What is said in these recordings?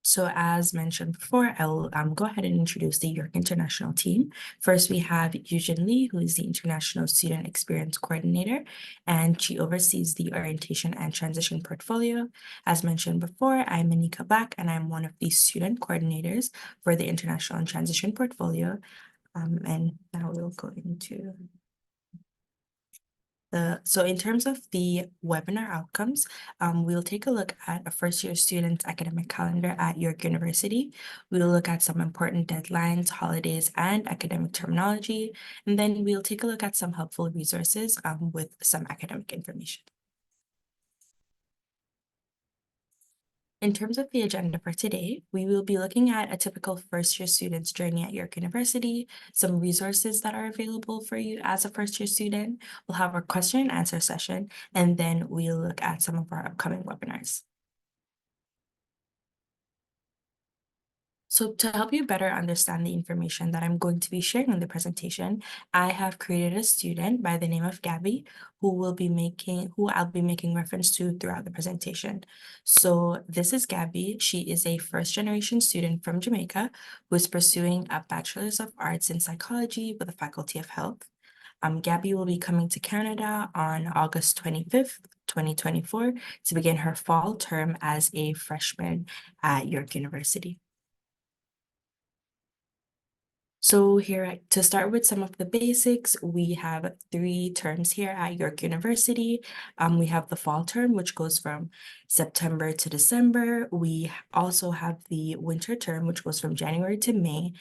So as mentioned before, I will go ahead and introduce the York International team. First, we have Yujin Lee, who is the International Student Experience Coordinator, and she oversees the Orientation and Transition portfolio. As mentioned before, I'm Anika Black, and I'm one of the student coordinators for the International and Transition portfolio. And now we'll go into so in terms of the webinar outcomes, we'll take a look at a first-year student's academic calendar at York University. We'll look at some important deadlines, holidays, and academic terminology, and then we'll take a look at some helpful resources with some academic information. In terms of the agenda for today, we will be looking at a typical first-year student's journey at York University, some resources that are available for you as a first-year student. We'll have our question and answer session, and then we'll look at some of our upcoming webinars. So to help you better understand the information that I'm going to be sharing in the presentation, I have created a student by the name of Gabby, who I'll be making reference to throughout the presentation. So this is Gabby. She is a first-generation student from Jamaica who is pursuing a Bachelor's of Arts in Psychology with the Faculty of Health. Gabby will be coming to Canada on August 25th, 2024, to begin her fall term as a freshman at York University. So here, to start with some of the basics, we have 3 terms here at York University. We have the fall term, which goes from September to December. We also have the winter term, which goes from January to May.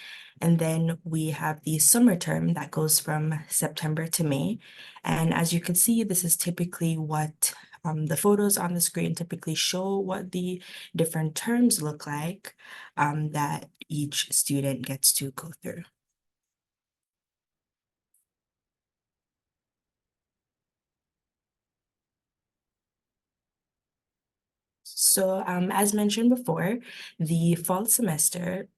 And then we have the summer term that goes from September to May. And as you can see, this is typically what the photos on the screen typically show what the different terms look like that each student gets to go through. So as mentioned before, the fall semester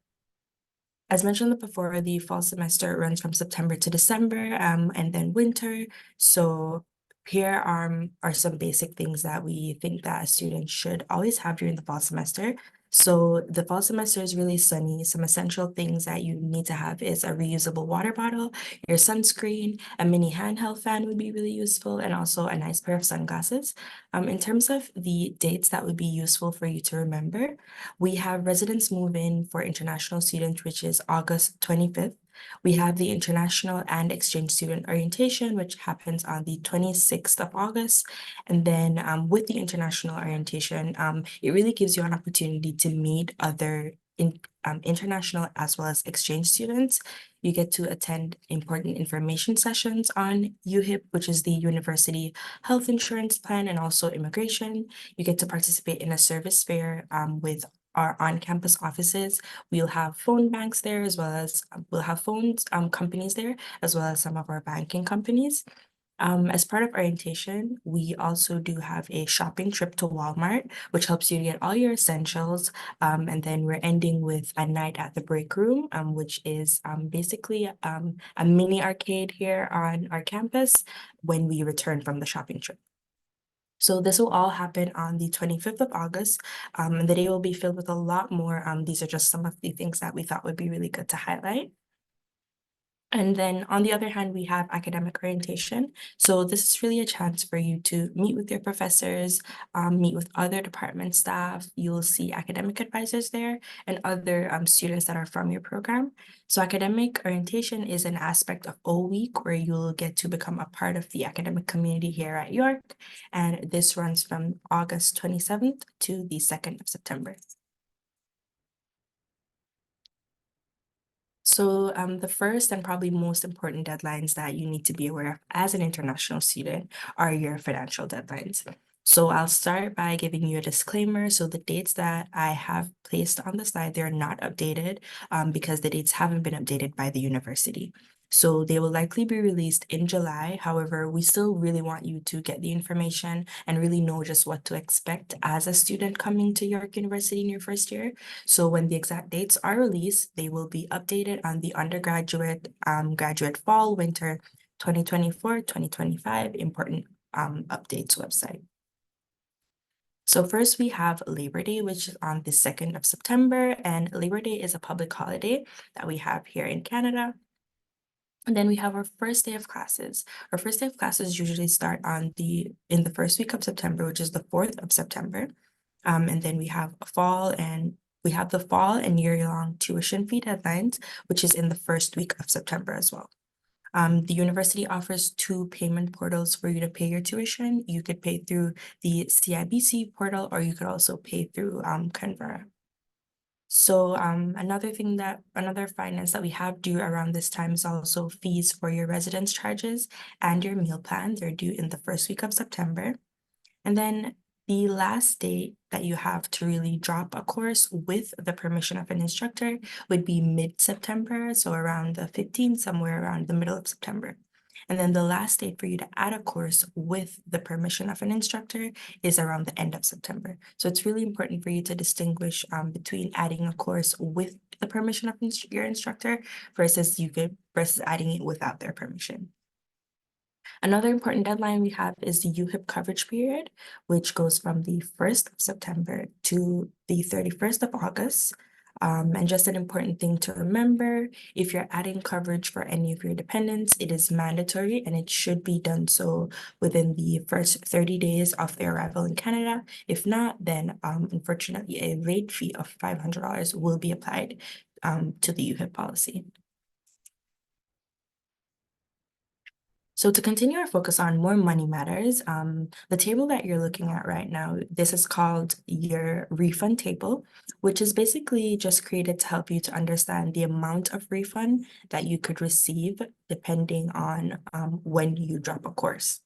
runs from September to December, and then winter. So here are some basic things that we think that a student should always have during the fall semester. So the fall semester is really sunny. Some essential things that you need to have is a reusable water bottle, your sunscreen, a mini handheld fan would be really useful, and also a nice pair of sunglasses. In terms of the dates that would be useful for you to remember, we have residence move-in for international students, which is August 25th. We have the international and exchange student orientation, which happens on the 26th of August. And then with the international orientation, it really gives you an opportunity to meet other international as well as exchange students. You get to attend important information sessions on UHIP, which is the University Health Insurance Plan, and also immigration. You get to participate in a service fair with our on-campus offices. We'll have phone banks there, as well as we'll have phones companies there, as well as some of our banking companies. As part of orientation, we also do have a shopping trip to Walmart, which helps you get all your essentials. And then we're ending with a night at the break room, which is basically a mini arcade here on our campus when we return from the shopping trip. So this will all happen on the 25th of August. The day will be filled with a lot more. These are just some of the things that we thought would be really good to highlight. And then on the other hand, we have academic orientation. So this is really a chance for you to meet with your professors, meet with other department staff. You'll see academic advisors there and other students that are from your program. So academic orientation is an aspect of O Week where you'll get to become a part of the academic community here at York. And this runs from August 27th to the 2nd of September. So the first and probably most important deadlines that you need to be aware of as an international student are your financial deadlines. So I'll start by giving you a disclaimer. So the dates that I have placed on the slide, they're not updated because the dates haven't been updated by the university. So they will likely be released in July. However, we still really want you to get the information and really know just what to expect as a student coming to York University in your first year. So when the exact dates are released, they will be updated on the undergraduate, graduate fall, winter 2024-2025 important updates website. So first we have Labor Day, which is on the 2nd of September, and Labor Day is a public holiday that we have here in Canada. And then we have our first day of classes. Our first day of classes usually start in the first week of September, which is the 4th of September. And then we have the fall and year-long tuition fee deadlines, which is in the first week of September as well. The university offers two payment portals for you to pay your tuition. You could pay through the CIBC portal, or you could also pay through Canva. So another finance that we have due around this time is also fees for your residence charges and your meal plan. They're due in the first week of September. And then the last date that you have to really drop a course with the permission of an instructor would be mid-September, so around the 15th, somewhere around the middle of September. And then the last date for you to add a course with the permission of an instructor is around the end of September. So it's really important for you to distinguish between adding a course with the permission of your instructor versus adding it without their permission. Another important deadline we have is the UHIP coverage period, which goes from the 1st of September to the 31st of August. And just an important thing to remember, if you're adding coverage for any of your dependents, it is mandatory and it should be done so within the first 30 days of their arrival in Canada. If not, then unfortunately, a late fee of $500 will be applied to the UHIP policy. So to continue our focus on more money matters, the table that you're looking at right now, this is called your refund table, which is basically just created to help you to understand the amount of refund that you could receive depending on when you drop a course.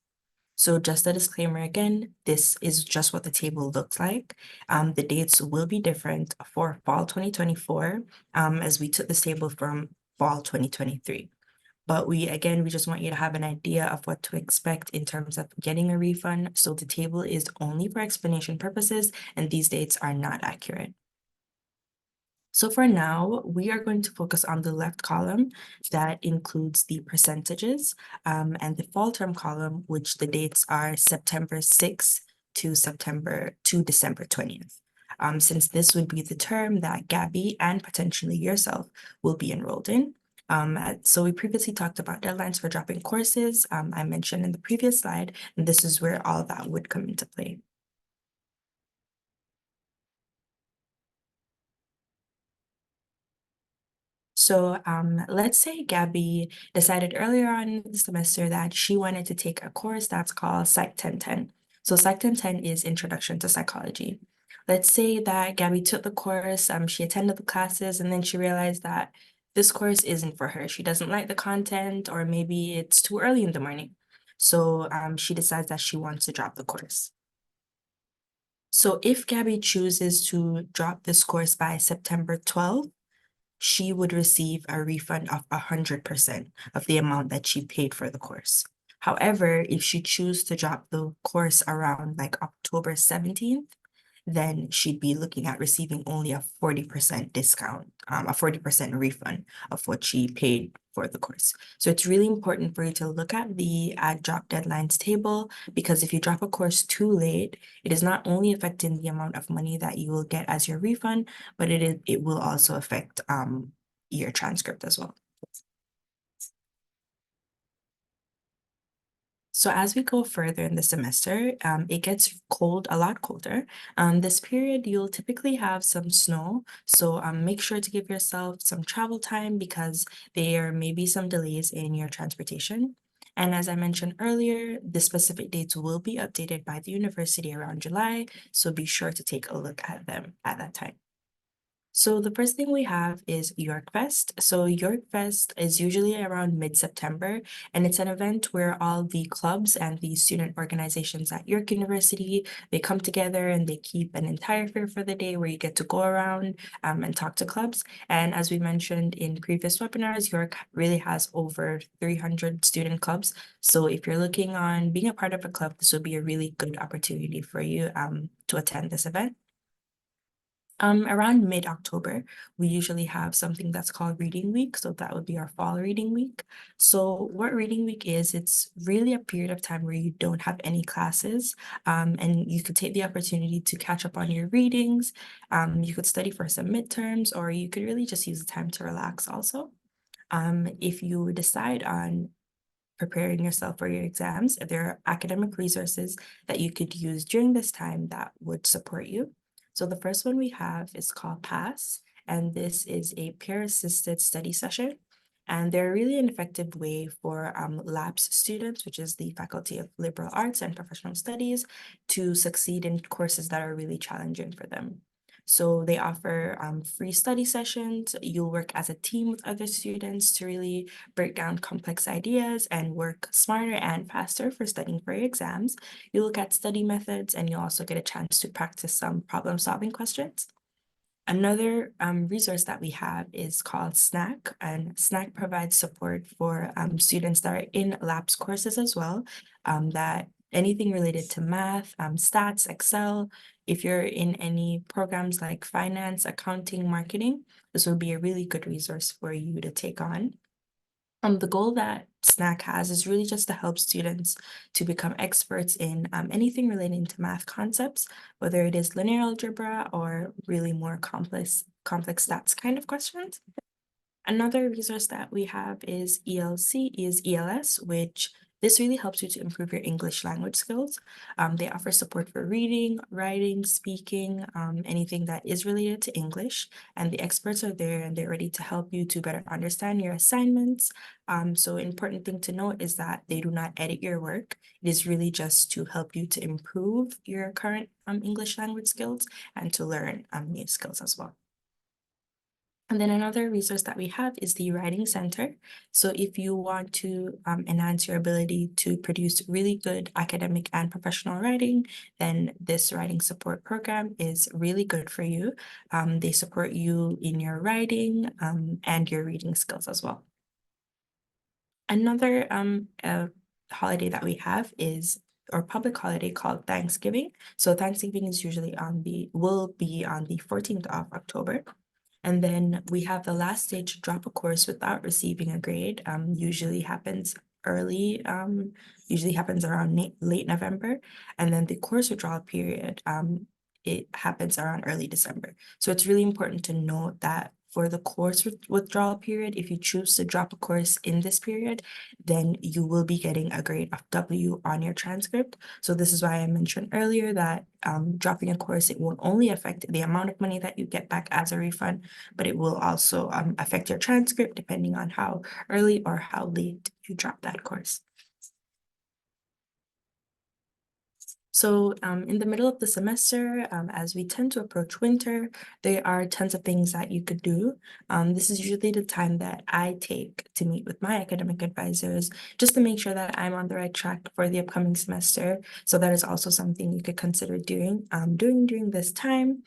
So just a disclaimer again, this is just what the table looks like. The dates will be different for fall 2024 as we took this table from fall 2023. But we just want you to have an idea of what to expect in terms of getting a refund. So the table is only for explanation purposes, and these dates are not accurate. So for now, we are going to focus on the left column that includes the percentages and the fall term column, which the dates are September 6th to December 20th. Since this would be the term that Gabby and potentially yourself will be enrolled in. So we previously talked about deadlines for dropping courses. I mentioned in the previous slide, and this is where all that would come into play. So let's say Gabby decided earlier on in the semester that she wanted to take a course that's called Psych 1010. So Psych 1010 is Introduction to Psychology. Let's say that Gabby took the course, she attended the classes, and then she realized that this course isn't for her. She doesn't like the content, or maybe it's too early in the morning. So she decides that she wants to drop the course. So if Gabby chooses to drop this course by September 12th, she would receive a refund of 100% of the amount that she paid for the course. However, if she chooses to drop the course around like October 17th, then she'd be looking at receiving only a 40% discount, a 40% refund of what she paid for the course. So it's really important for you to look at the drop deadlines table, because if you drop a course too late, it is not only affecting the amount of money that you will get as your refund, but it will also affect your transcript as well. So as we go further in the semester, it gets a lot colder. This period, you'll typically have some snow. So make sure to give yourself some travel time because there may be some delays in your transportation. And as I mentioned earlier, the specific dates will be updated by the university around July. So be sure to take a look at them at that time. So the first thing we have is YorkFest. So YorkFest is usually around mid-September, and it's an event where all the clubs and the student organizations at York University, they come together and they keep an entire fair for the day where you get to go around and talk to clubs. And as we mentioned in previous webinars, York really has over 300 student clubs. So if you're looking on being a part of a club, this will be a really good opportunity for you to attend this event. Around mid-October, we usually have something that's called Reading Week, so that would be our fall reading week. So what Reading Week is, it's really a period of time where you don't have any classes, and you could take the opportunity to catch up on your readings. You could study for some midterms, or you could really just use the time to relax also. If you decide on preparing yourself for your exams, there are academic resources that you could use during this time that would support you. So the first one we have is called PASS, and this is a peer-assisted study session. And they're really an effective way for LAPS students, which is the Faculty of Liberal Arts and Professional Studies, to succeed in courses that are really challenging for them. So they offer free study sessions. You'll work as a team with other students to really break down complex ideas and work smarter and faster for studying for your exams. You look at study methods and you'll also get a chance to practice some problem solving questions. Another resource that we have is called SNAC, and SNAC provides support for students that are in LAPS courses as well, that anything related to math, stats, Excel. If you're in any programs like finance, accounting, marketing, this will be a really good resource for you to take on. The goal that SNAC has is really just to help students to become experts in anything relating to math concepts, whether it is linear algebra or really more complex stats kind of questions. Another resource that we have is ELS, which this really helps you to improve your English language skills. They offer support for reading, writing, speaking, anything that is related to English, and the experts are there and they're ready to help you to better understand your assignments. So important thing to note is that they do not edit your work. It is really just to help you to improve your current English language skills and to learn new skills as well. And then another resource that we have is the Writing Center. So if you want to enhance your ability to produce really good academic and professional writing, then this writing support program is really good for you. They support you in your writing and your reading skills as well. Another holiday that we have is or public holiday called Thanksgiving. So Thanksgiving is usually will be on the 14th of October. And then we have the last day to drop a course without receiving a grade. Usually happens around late November. And then the course withdrawal period, it happens around early December. So it's really important to note that for the course withdrawal period, if you choose to drop a course in this period, then you will be getting a grade of W on your transcript. So this is why I mentioned earlier that dropping a course, it won't only affect the amount of money that you get back as a refund, but it will also affect your transcript depending on how early or how late you drop that course. So in the middle of the semester, as we tend to approach winter, there are tons of things that you could do. This is usually the time that I take to meet with my academic advisors just to make sure that I'm on the right track for the upcoming semester. So that is also something you could consider doing during this time.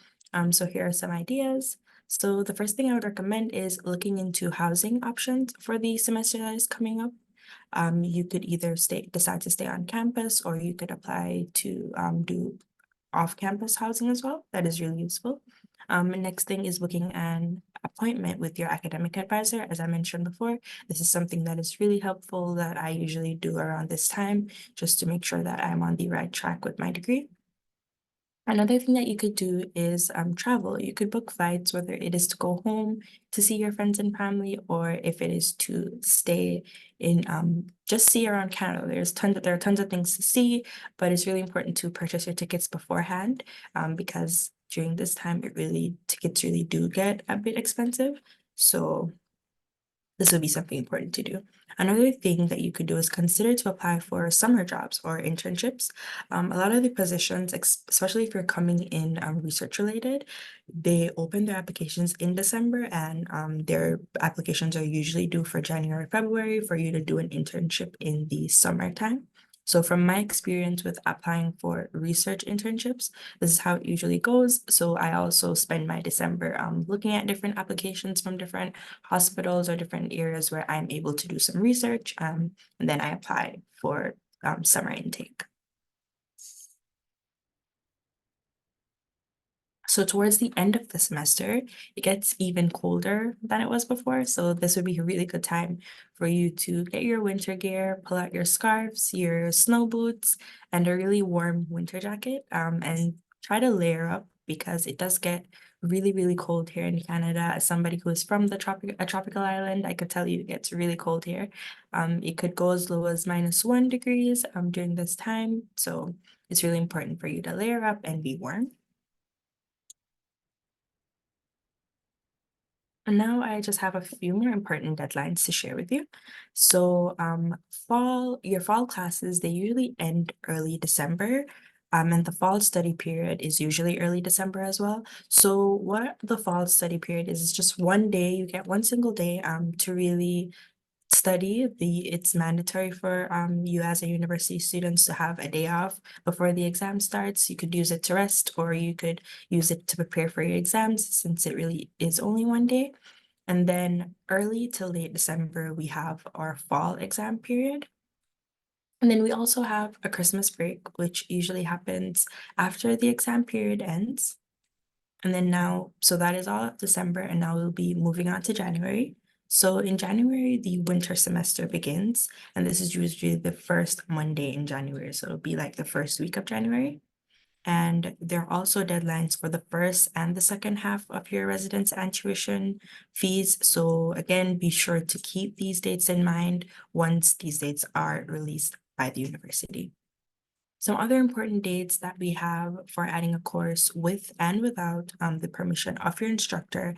So here are some ideas. So the first thing I would recommend is looking into housing options for the semester that is coming up. You could either decide to stay on campus, or you could apply to do off-campus housing as well. That is really useful. The next thing is booking an appointment with your academic advisor. As I mentioned before, this is something that is really helpful that I usually do around this time, just to make sure that I'm on the right track with my degree. Another thing that you could do is travel. You could book flights, whether it is to go home to see your friends and family, or if it is to stay in just see around Canada. There are tons of things to see, but it's really important to purchase your tickets beforehand because during this time tickets really do get a bit expensive. So this would be something important to do. Another thing that you could do is consider to apply for summer jobs or internships. A lot of the positions, especially if you're coming in research related, they open their applications in December, and their applications are usually due for January, February for you to do an internship in the summertime. So from my experience with applying for research internships, this is how it usually goes. So I also spend my December looking at different applications from different hospitals or different areas where I'm able to do some research, and then I apply for summer intake. So towards the end of the semester, it gets even colder than it was before. So this would be a really good time for you to get your winter gear, pull out your scarves, your snow boots, and a really warm winter jacket. And try to layer up because it does get really, really cold here in Canada. As somebody who is from a tropical island, I could tell you it gets really cold here. It could go as low as -1 degrees during this time. So it's really important for you to layer up and be warm. And now I just have a few more important deadlines to share with you. So, your fall classes, they usually end early December. And the fall study period is usually early December as well. So what the fall study period is just one day, you get one single day to really study. It's mandatory for you as a university students to have a day off before the exam starts. You could use it to rest or you could use it to prepare for your exams since it really is only one day. And then early to late December, we have our fall exam period. And then we also have a Christmas break, which usually happens after the exam period ends. And then now, so that is all of December, and now we'll be moving on to January. So in January, the winter semester begins, and this is usually the first Monday in January. So it'll be like the first week of January. And there are also deadlines for the first and the second half of your residence and tuition fees. So again, be sure to keep these dates in mind once these dates are released by the university. Some other important dates that we have for adding a course with and without the permission of your instructor.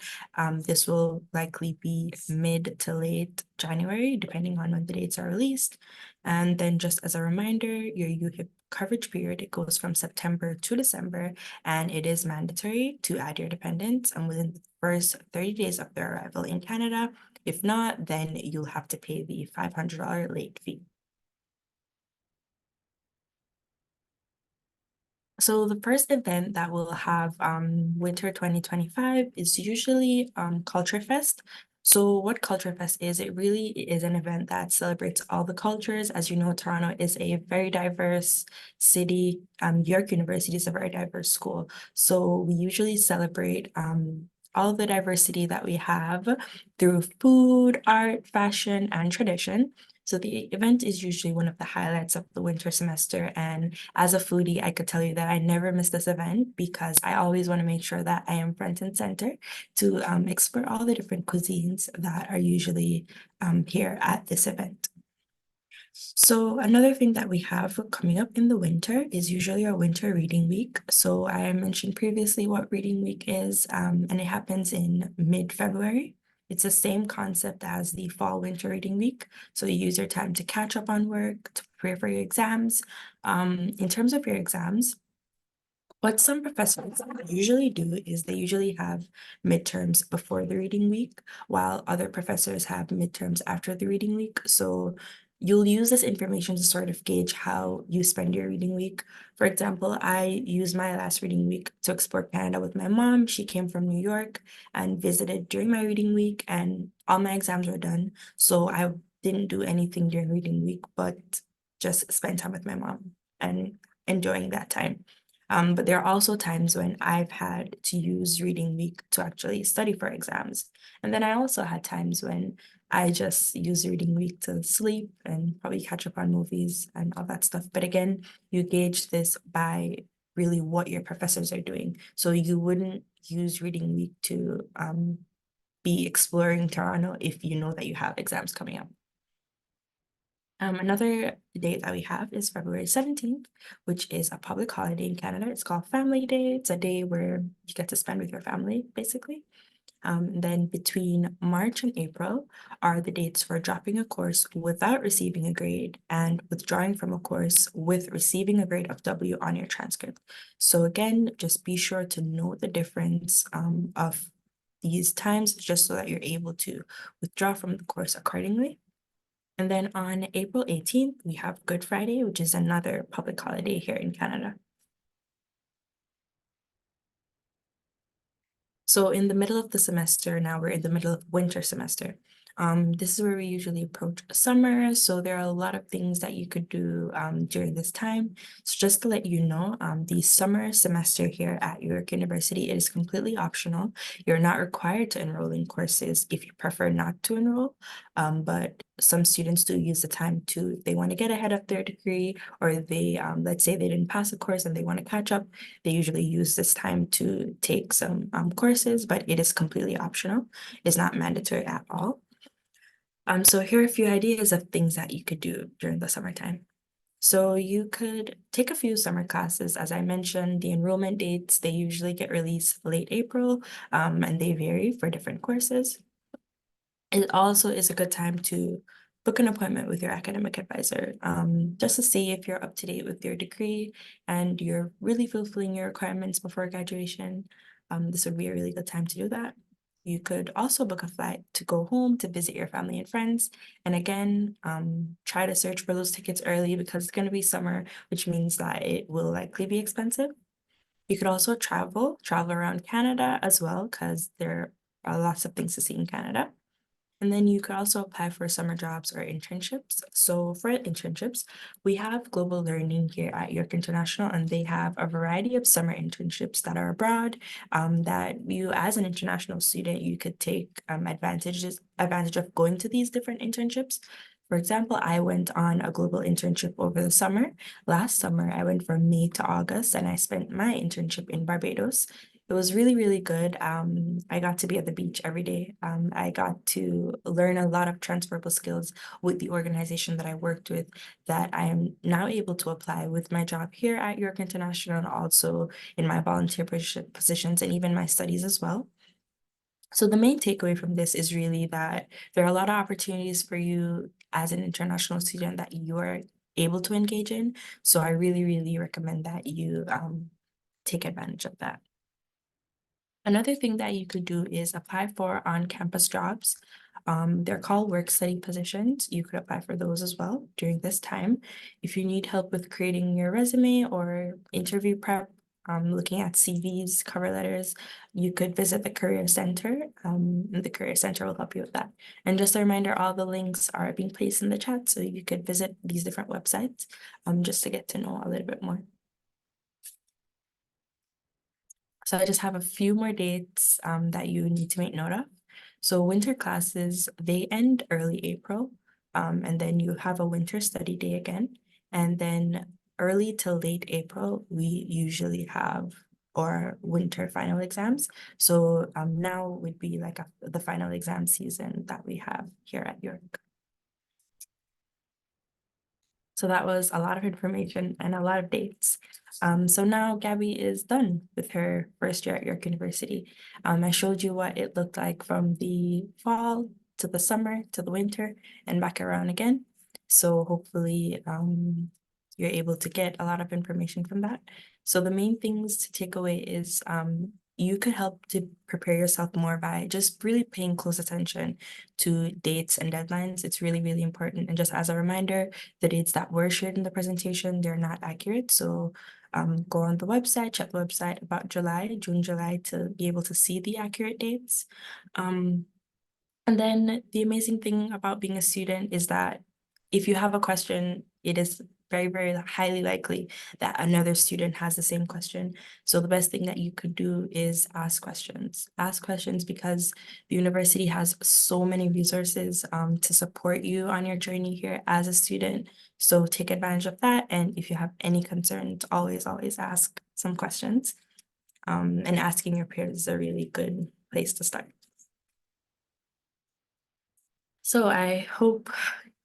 This will likely be mid to late January, depending on when the dates are released. And then just as a reminder, your UHIP coverage period, it goes from September to December, and it is mandatory to add your dependents and within the first 30 days of their arrival in Canada. If not, then you'll have to pay the $500 late fee. So the first event that will have winter 2025 is usually Culture Fest. So what Culture Fest is, it really is an event that celebrates all the cultures. As you know, Toronto is a very diverse city. York University is a very diverse school. So we usually celebrate all the diversity that we have through food, art, fashion, and tradition. So the event is usually one of the highlights of the winter semester. And as a foodie, I could tell you that I never miss this event because I always want to make sure that I am front and center to explore all the different cuisines that are usually here at this event. So another thing that we have coming up in the winter is usually our winter reading week. So I mentioned previously what reading week is, and it happens in mid-February. It's the same concept as the fall winter reading week. So you use your time to catch up on work, to prepare for your exams. In terms of your exams, what some professors usually do is they usually have midterms before the reading week, while other professors have midterms after the reading week. So you'll use this information to sort of gauge how you spend your reading week. For example, I used my last reading week to explore Canada with my mom. She came from New York and visited during my reading week, and all my exams were done. So I didn't do anything during reading week, but just spend time with my mom and enjoying that time. But there are also times when I've had to use reading week to actually study for exams. And then I also had times when I just use reading week to sleep and probably catch up on movies and all that stuff. But again, you gauge this by really what your professors are doing. So you wouldn't use reading week to be exploring Toronto if you know that you have exams coming up. Another date that we have is February 17th, which is a public holiday in Canada. It's called Family Day. It's a day where you get to spend with your family, basically. Then between March and April are the dates for dropping a course without receiving a grade and withdrawing from a course with receiving a grade of W on your transcript. So again, just be sure to note the difference of these times just so that you're able to withdraw from the course accordingly. And then on April 18th, we have Good Friday, which is another public holiday here in Canada. So in the middle of the semester, now we're in the middle of winter semester. This is where we usually approach summer, so there are a lot of things that you could do during this time. So just to let you know, the summer semester here at York University, it is completely optional. You're not required to enroll in courses if you prefer not to enroll, but some students do use the time to, if they want to get ahead of their degree, or they, let's say they didn't pass a course and they want to catch up, they usually use this time to take some courses, but it is completely optional. It's not mandatory at all. So here are a few ideas of things that you could do during the summertime. So you could take a few summer classes. As I mentioned, the enrollment dates, they usually get released late April, and they vary for different courses. It also is a good time to book an appointment with your academic advisor, just to see if you're up to date with your degree and you're really fulfilling your requirements before graduation. This would be a really good time to do that. You could also book a flight to go home to visit your family and friends. And again, try to search for those tickets early because it's going to be summer, which means that it will likely be expensive. You could also travel around Canada as well, because there are lots of things to see in Canada. And then you could also apply for summer jobs or internships. So for internships, we have Global Learning here at York International, and they have a variety of summer internships that are abroad, that you, as an international student, you could take advantage of going to these different internships. For example, I went on a global internship over the summer. Last summer, I went from May to August, and I spent my internship in Barbados. It was really, really good. I got to be at the beach every day. I got to learn a lot of transferable skills with the organization that I worked with that I am now able to apply with my job here at York International and also in my volunteer positions and even my studies as well. So the main takeaway from this is really that there are a lot of opportunities for you as an international student that you are able to engage in. So I really, really recommend that you take advantage of that. Another thing that you could do is apply for on-campus jobs. They're called work-study positions. You could apply for those as well during this time. If you need help with creating your resume or interview prep, looking at CVs, cover letters, you could visit the Career Center. And the Career Center will help you with that. And just a reminder, all the links are being placed in the chat, so you could visit these different websites just to get to know a little bit more. So I just have a few more dates that you need to make note of. So winter classes, they end early April, and then you have a winter study day again. And then early to late April, we usually have our winter final exams. So now would be like the final exam season that we have here at York. So that was a lot of information and a lot of dates. So now Gabby is done with her first year at York University. I showed you what it looked like from the fall to the summer to the winter and back around again. So hopefully you're able to get a lot of information from that. So the main things to take away is you could help to prepare yourself more by just really paying close attention to dates and deadlines. It's really, really important. And just as a reminder, the dates that were shared in the presentation, they're not accurate. So go on the website, check the website about June, July to be able to see the accurate dates. And then the amazing thing about being a student is that if you have a question, it is very, very highly likely that another student has the same question. So the best thing that you could do is ask questions. Ask questions because the university has so many resources to support you on your journey here as a student. So take advantage of that. And if you have any concerns, always, always ask some questions. And asking your peers is a really good place to start. So I hope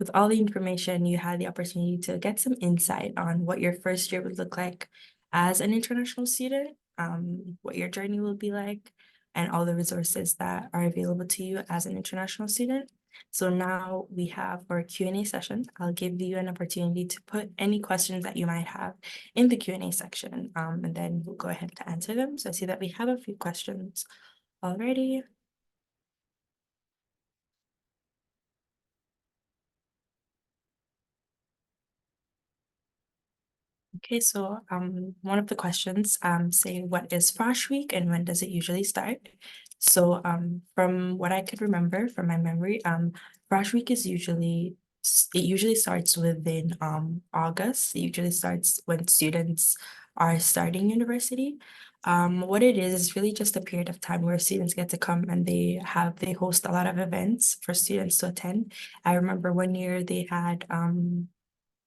with all the information, you had the opportunity to get some insight on what your first year would look like as an international student, what your journey will be like, and all the resources that are available to you as an international student. So now we have our Q&A session. I'll give you an opportunity to put any questions that you might have in the Q&A section, and then we'll go ahead to answer them. So I see that we have a few questions already. Okay, so one of the questions say what is Frosh Week and when does it usually start? So from what I could remember from my memory, Frosh Week is it usually starts within August. It usually starts when students are starting university. What it is really just a period of time where students get to come and they host a lot of events for students to attend. I remember one year they had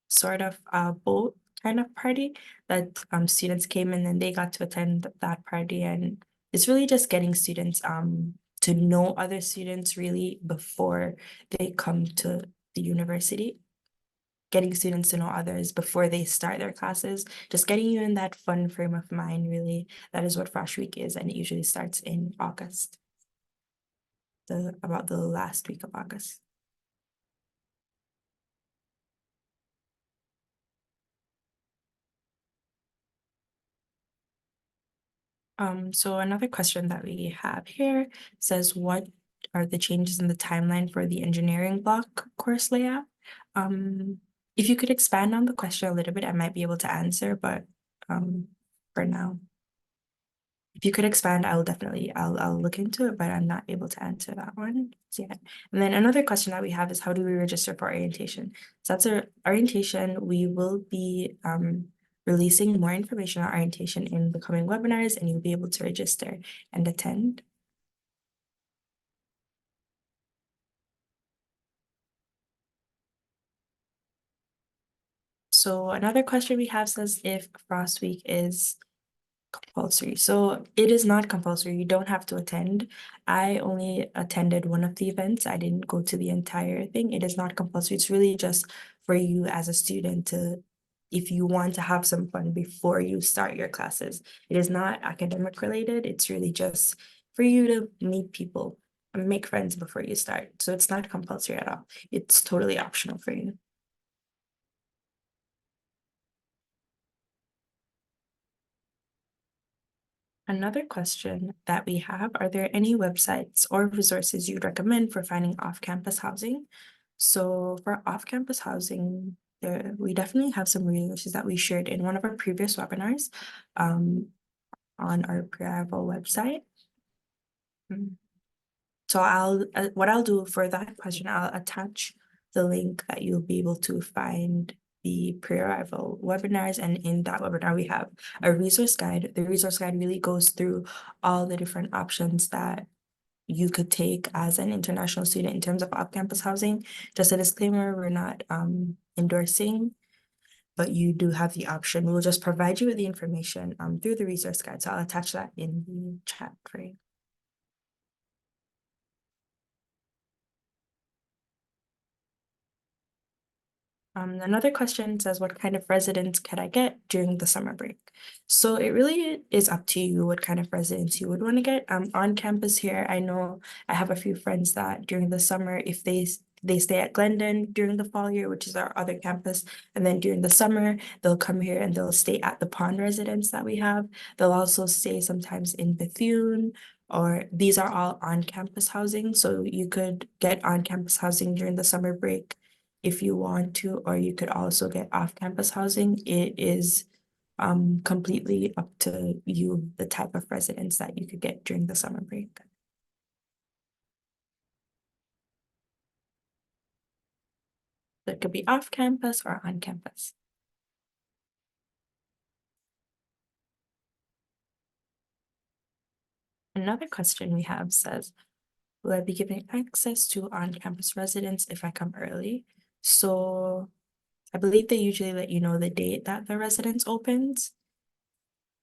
sort of a boat kind of party that students came in and they got to attend that party, and it's really just getting students to know other students really before they come to the university, getting students to know others before they start their classes, just getting you in that fun frame of mind really. That is what Frosh Week is, and it usually starts in August, about the last week of August. So another question that we have here says, what are the changes in the timeline for the engineering block course layout? If you could expand on the question a little bit, I might be able to answer, but for now, if you could expand, I'll look into it, but I'm not able to answer that one yet. And then another question that we have is, how do we register for orientation? So that's our orientation. We will be releasing more information on orientation in the coming webinars, and you'll be able to register and attend. So another question we have says if Frost Week is compulsory. So it is not compulsory. You don't have to attend. I only attended one of the events. I didn't go to the entire thing. It is not compulsory. It's really just for you as a student to, if you want to have some fun before you start your classes. It is not academic related. It's really just for you to meet people and make friends before you start. So it's not compulsory at all. It's totally optional for you. Another question that we have, are there any websites or resources you'd recommend for finding off-campus housing? So for off-campus housing, we definitely have some resources that we shared in one of our previous webinars on our Pre-Arrival website. So what I'll do for that question, I'll attach the link that you'll be able to find the pre-arrival webinars, and in that webinar we have a resource guide. The resource guide really goes through all the different options that you could take as an international student in terms of off-campus housing. Just a disclaimer, we're not endorsing, but you do have the option. We'll just provide you with the information through the resource guide. So I'll attach that in the chat for you. Another question says, what kind of residence could I get during the summer break? So it really is up to you what kind of residence you would want to get. On campus here, I know I have a few friends that during the summer, if they stay at Glendon during the fall year, which is our other campus, and then during the summer, they'll come here and they'll stay at the pond residence that we have. They'll also stay sometimes in Bethune, or these are all on-campus housing. So you could get on-campus housing during the summer break if you want to, or you could also get off-campus housing. It is completely up to you, the type of residence that you could get during the summer break. That could be off campus or on campus. Another question we have says, will I be given access to on-campus residence if I come early? So I believe they usually let you know the date that the residence opens.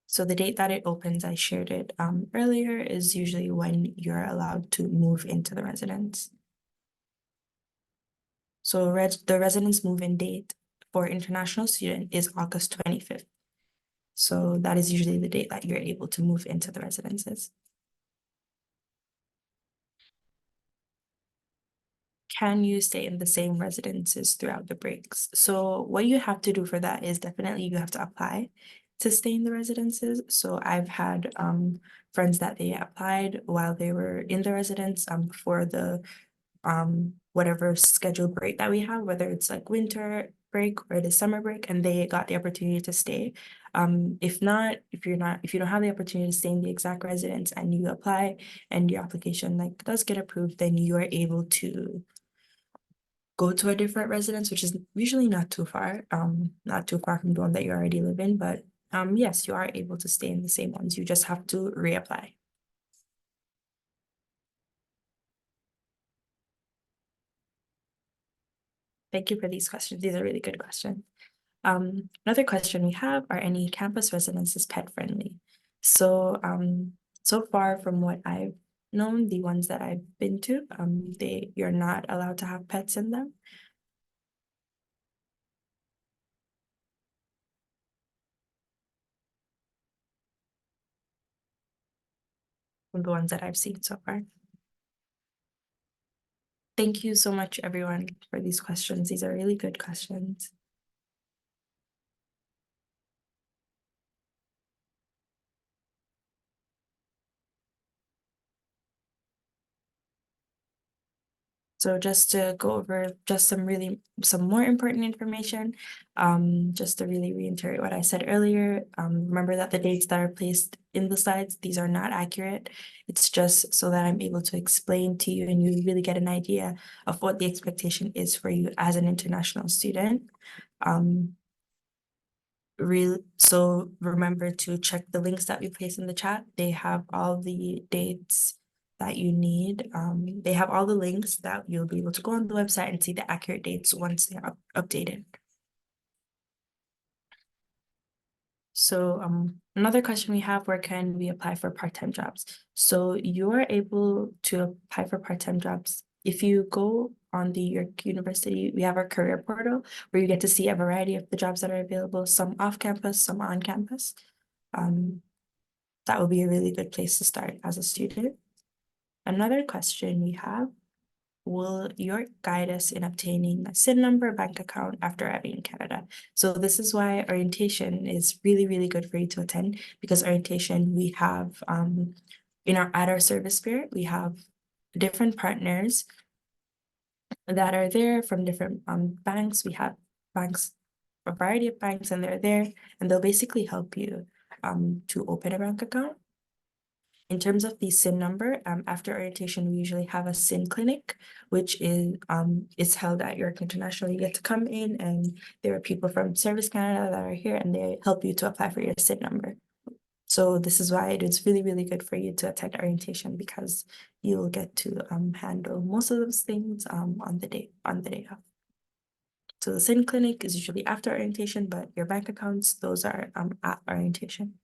So the date that it opens, I shared it earlier, is usually when you're allowed to move into the residence. So the residence move-in date for international student is August 25th. So that is usually the date that you're able to move into the residences. Can you stay in the same residences throughout the breaks? So what you have to do for that is definitely you have to apply to stay in the residences. So I've had friends that they applied while they were in the residence for the whatever scheduled break that we have, whether it's like winter break or the summer break, and they got the opportunity to stay. If not, if you don't have the opportunity to stay in the exact residence and you apply and your application like does get approved, then you are able to go to a different residence, which is usually not too far from the one that you already live in, but yes, you are able to stay in the same ones. You just have to reapply. Thank you for these questions. These are really good questions. Another question we have, are any campus residences pet friendly? So, so far from what I've known, the ones that I've been to, you're not allowed to have pets in them. From the ones that I've seen so far. Thank you so much, everyone, for these questions. These are really good questions. So just to go over just some more important information, just to really reiterate what I said earlier, remember that the dates that are placed in the slides, these are not accurate. It's just so that I'm able to explain to you and you really get an idea of what the expectation is for you as an international student. So remember to check the links that we place in the chat. They have all the dates that you need. They have all the links that you'll be able to go on the website and see the accurate dates once they're updated. So another question we have, where can we apply for part-time jobs? So you're able to apply for part-time jobs if you go on the York University. We have our career portal where you get to see a variety of the jobs that are available, some off campus, some on campus. That would be a really good place to start as a student. Another question we have, will York guide us in obtaining a SIN number, bank account after arriving in Canada? So this is why orientation is really, really good for you to attend, because orientation, we have at our service fair, we have different partners that are there from different banks. We have banks, a variety of banks, and they're there, and they'll basically help you to open a bank account. In terms of the SIN number, after orientation, we usually have a SIN clinic, which is held at York International. You get to come in, and there are people from Service Canada that are here, and they help you to apply for your SIN number. So this is why it's really, really good for you to attend orientation, because you'll get to handle most of those things on the day of. So the SIN clinic is usually after orientation, but your bank accounts, those are at orientation.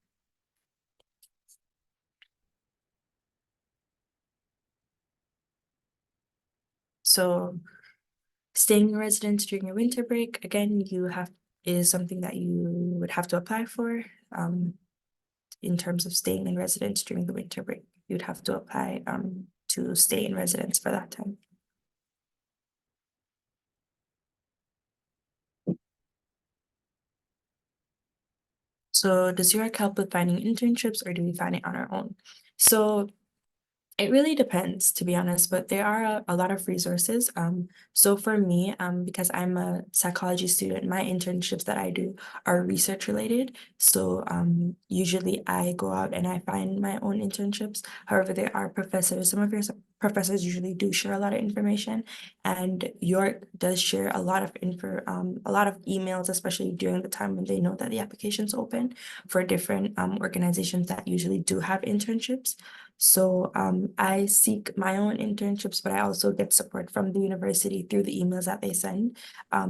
So staying in residence during your winter break, again, is something that you would have to apply for. In terms of staying in residence during the winter break, you'd have to apply to stay in residence for that time. So does York help with finding internships, or do we find it on our own? So it really depends, to be honest, but there are a lot of resources. So for me, because I'm a psychology student, my internships that I do are research related. So usually I go out and I find my own internships. However, there are professors, some of your professors usually do share a lot of information, and York does share a lot of a lot of emails, especially during the time when they know that the application's open for different organizations that usually do have internships. So I seek my own internships, but I also get support from the university through the emails that they send.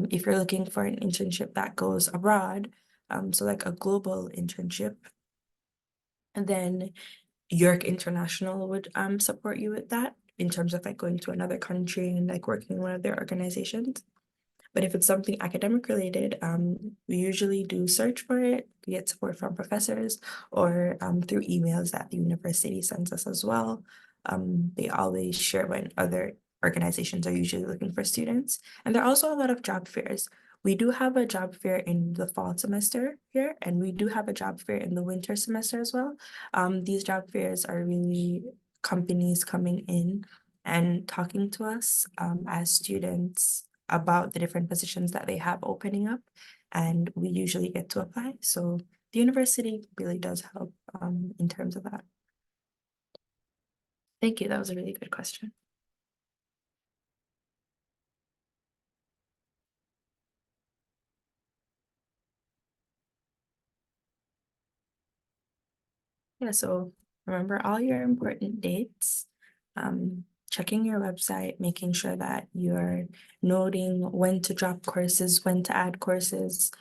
If you're looking for an internship that goes abroad, so like a global internship, and then York International would support you with that in terms of like going to another country and like working in one of their organizations. But if it's something academic related, we usually do search for it, get support from professors, or through emails that the university sends us as well. They always share when other organizations are usually looking for students. And there are also a lot of job fairs. We do have a job fair in the fall semester here, and we do have a job fair in the winter semester as well. These job fairs are really companies coming in and talking to us as students about the different positions that they have opening up, and we usually get to apply. So the university really does help in terms of that. Thank you. That was a really good question. Yeah, so remember all your important dates, checking your website, making sure that you're noting when to drop courses, when to add courses.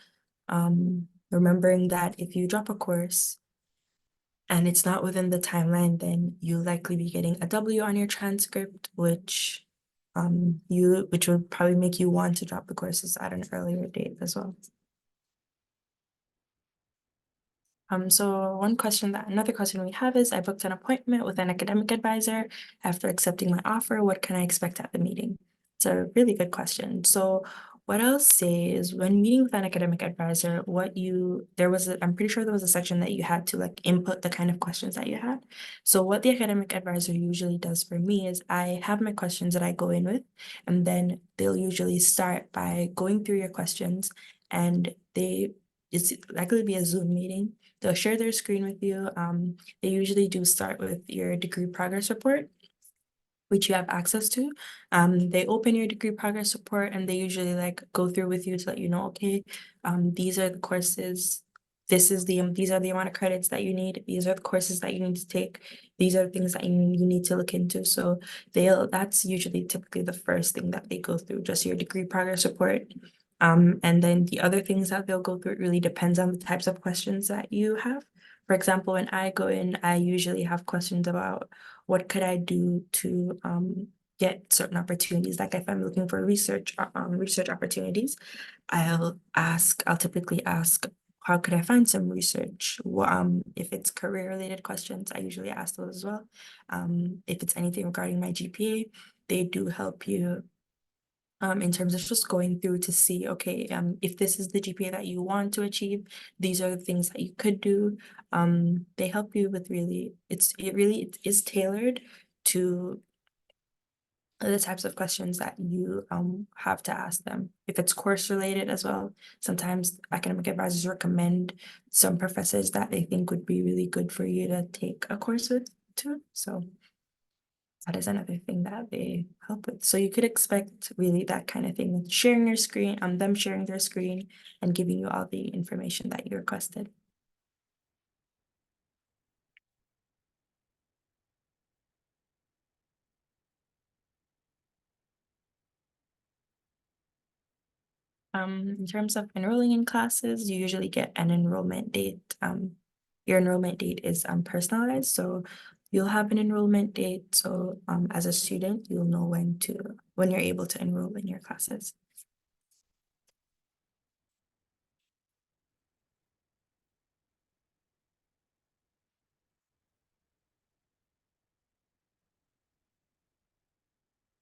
Remembering that if you drop a course and it's not within the timeline, then you'll likely be getting a W on your transcript, which would probably make you want to drop the courses at an earlier date as well. So another question we have is, I booked an appointment with an academic advisor after accepting my offer. What can I expect at the meeting? It's a really good question. So what I'll say is, when meeting with an academic advisor, I'm pretty sure there was a section that you had to like input the kind of questions that you had. So what the academic advisor usually does for me is, I have my questions that I go in with, and then they'll usually start by going through your questions, and it's likely to be a Zoom meeting. They'll share their screen with you. They usually do start with your degree progress report, which you have access to. They open your degree progress report, and they usually like go through with you to let you know, okay, these are the courses. These are the amount of credits that you need. These are the courses that you need to take. These are the things that you need to look into. So that's usually typically the first thing that they go through, just your degree progress report. And then the other things that they'll go through, it really depends on the types of questions that you have. For example, when I go in, I usually have questions about what could I do to get certain opportunities. Like if I'm looking for research opportunities, I'll typically ask, how could I find some research? If it's career related questions, I usually ask those as well. If it's anything regarding my GPA, they do help you in terms of just going through to see, okay, if this is the GPA that you want to achieve, these are the things that you could do. They help you with it is tailored to the types of questions that you have to ask them. If it's course related as well, sometimes academic advisors recommend some professors that they think would be really good for you to take a course with too. So that is another thing that they help with. So you could expect really that kind of thing, sharing your screen, them sharing their screen and giving you all the information that you requested. In terms of enrolling in classes, you usually get an enrollment date. Your enrollment date is personalized, so you'll have an enrollment date. So as a student, you'll know when you're able to enroll in your classes.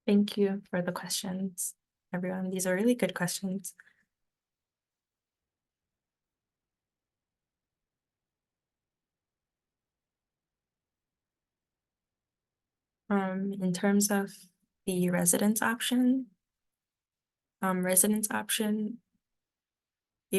Thank you for the questions, everyone. These are really good questions. In terms of the residence option, it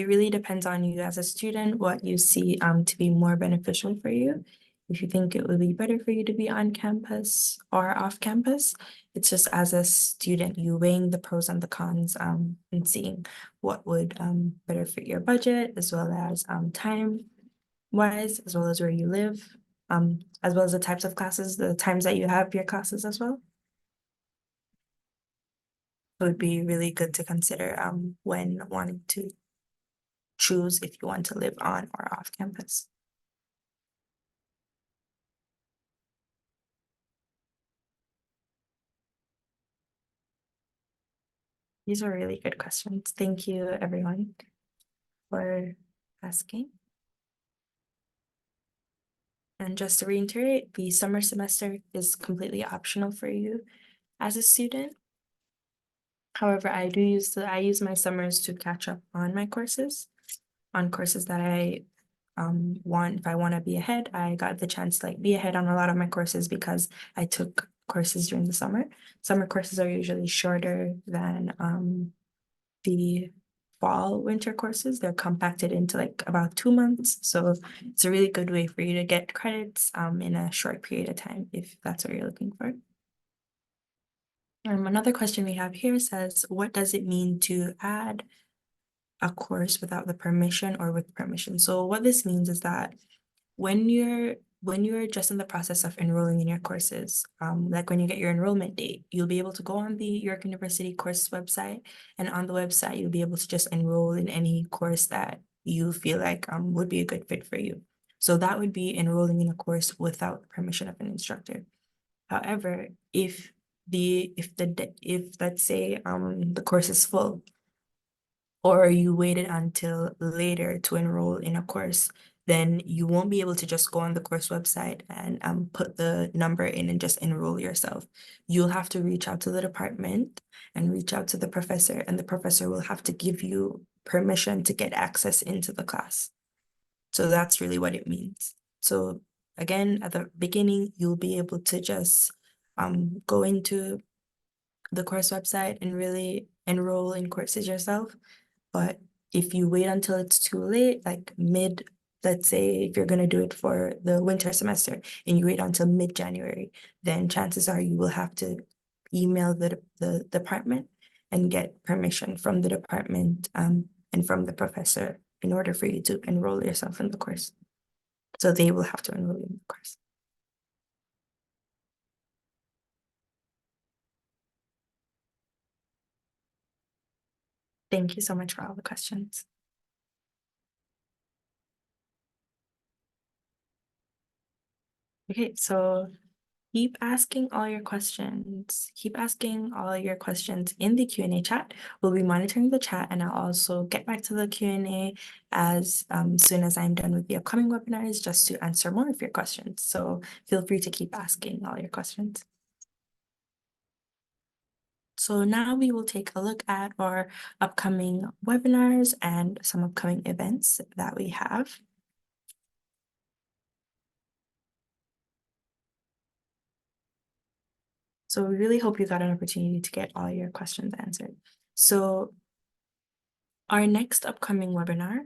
really depends on you as a student, what you see to be more beneficial for you. If you think it would be better for you to be on campus or off campus, it's just as a student, you weighing the pros and the cons and seeing what would better fit your budget, as well as time wise, as well as where you live, as well as the types of classes, the times that you have your classes as well. It would be really good to consider when wanting to choose if you want to live on or off campus. These are really good questions. Thank you, everyone, for asking. And just to reiterate, the summer semester is completely optional for you as a student. However, I use my summers to catch up on my courses, on courses that I if I want to be ahead. I got the chance to like be ahead on a lot of my courses because I took courses during the summer. Summer courses are usually shorter than the fall winter courses. They're compacted into like about 2 months. So it's a really good way for you to get credits in a short period of time if that's what you're looking for. Another question we have here says, what does it mean to add a course without the permission or with permission? So what this means is that when you're just in the process of enrolling in your courses, like when you get your enrollment date, you'll be able to go on the York University course website, and on the website, you'll be able to just enroll in any course that you feel like would be a good fit for you. So that would be enrolling in a course without the permission of an instructor. However, if let's say the course is full, or you waited until later to enroll in a course, then you won't be able to just go on the course website and put the number in and just enroll yourself. You'll have to reach out to the department and reach out to the professor, and the professor will have to give you permission to get access into the class. So that's really what it means. So again, at the beginning, you'll be able to just go into the course website and really enroll in courses yourself. But if you wait until it's too late, like let's say if you're going to do it for the winter semester and you wait until mid-January, then chances are you will have to email the department and get permission from the department and from the professor in order for you to enroll yourself in the course. So they will have to enroll you in the course. Thank you so much for all the questions. Okay, so keep asking all your questions. Keep asking all your questions in the Q&A chat. We'll be monitoring the chat, and I'll also get back to the Q&A as soon as I'm done with the upcoming webinars, just to answer more of your questions. So feel free to keep asking all your questions. So now we will take a look at our upcoming webinars and some upcoming events that we have. So we really hope you got an opportunity to get all your questions answered. So our next upcoming webinar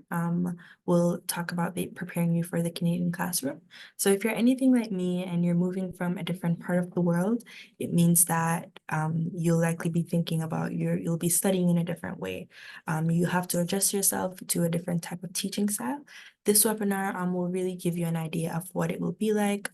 will talk about preparing you for the Canadian classroom. So if you're anything like me and you're moving from a different part of the world, it means that you'll likely be thinking about you'll be studying in a different way. You have to adjust yourself to a different type of teaching style. This webinar will really give you an idea of what it will be like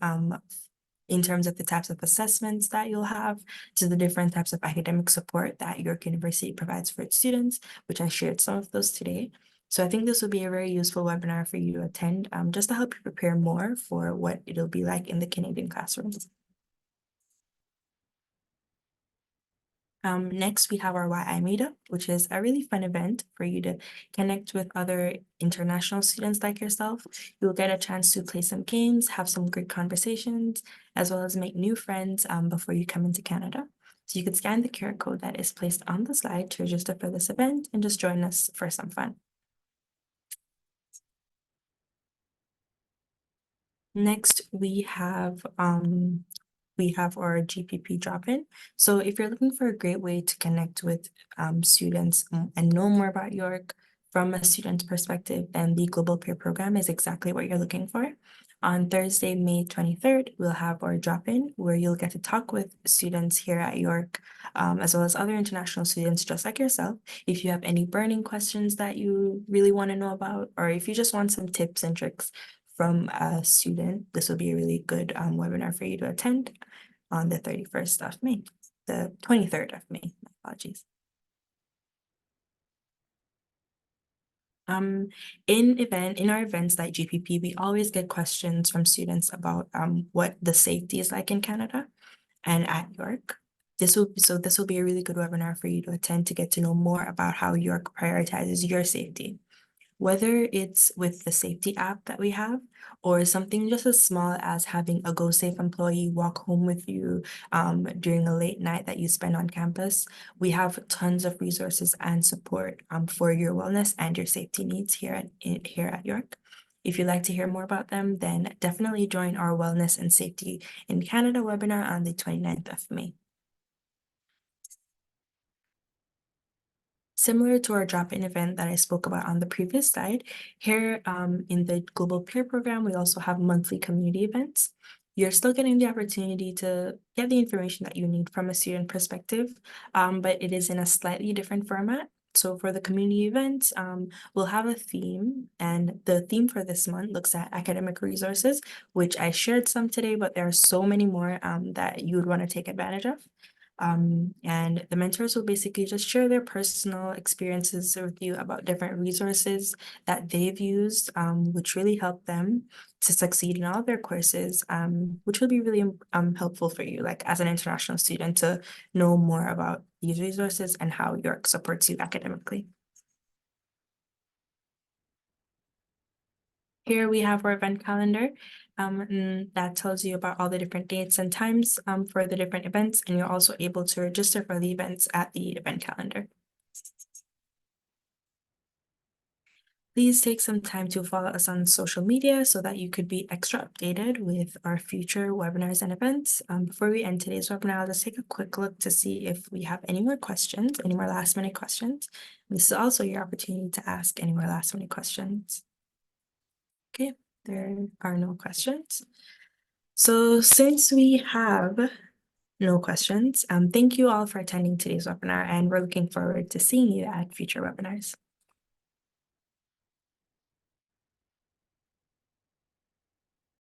in terms of the types of assessments that you'll have, to the different types of academic support that York University provides for its students, which I shared some of those today. So I think this will be a very useful webinar for you to attend, just to help you prepare more for what it'll be like in the Canadian classrooms. Next, we have our YI meetup, which is a really fun event for you to connect with other international students like yourself. You'll get a chance to play some games, have some great conversations, as well as make new friends before you come into Canada. So you can scan the QR code that is placed on the slide to register for this event and just join us for some fun. Next, we have our GPP drop-in. So if you're looking for a great way to connect with students and know more about York from a student's perspective, then the Global Peer Program is exactly what you're looking for. On Thursday, May 23rd, we'll have our drop-in where you'll get to talk with students here at York, as well as other international students just like yourself. If you have any burning questions that you really want to know about, or if you just want some tips and tricks from a student, this will be a really good webinar for you to attend on the 31st of May, the 23rd of May, my apologies. In our events like GPP, we always get questions from students about what the safety is like in Canada and at York. This will be a really good webinar for you to attend to get to know more about how York prioritizes your safety. Whether it's with the safety app that we have, or something just as small as having a GoSafe employee walk home with you during a late night that you spend on campus, we have tons of resources and support for your wellness and your safety needs here at York. If you'd like to hear more about them, then definitely join our Wellness and Safety in Canada webinar on the 29th of May. Similar to our drop-in event that I spoke about on the previous slide, here in the Global Peer Program, we also have monthly community events. You're still getting the opportunity to get the information that you need from a student perspective, but it is in a slightly different format. So for the community events, we'll have a theme, and the theme for this month looks at academic resources, which I shared some today, but there are so many more that you would want to take advantage of. And the mentors will basically just share their personal experiences with you about different resources that they've used, which really help them to succeed in all their courses, which will be really helpful for you, like as an international student, to know more about these resources and how York supports you academically. Here we have our event calendar, and that tells you about all the different dates and times for the different events, and you're also able to register for the events at the event calendar. Please take some time to follow us on social media so that you could be extra updated with our future webinars and events. Before we end today's webinar, let's take a quick look to see if we have any more questions, any more last minute questions. This is also your opportunity to ask any more last minute questions. Okay, there are no questions. So since we have no questions, thank you all for attending today's webinar, and we're looking forward to seeing you at future webinars.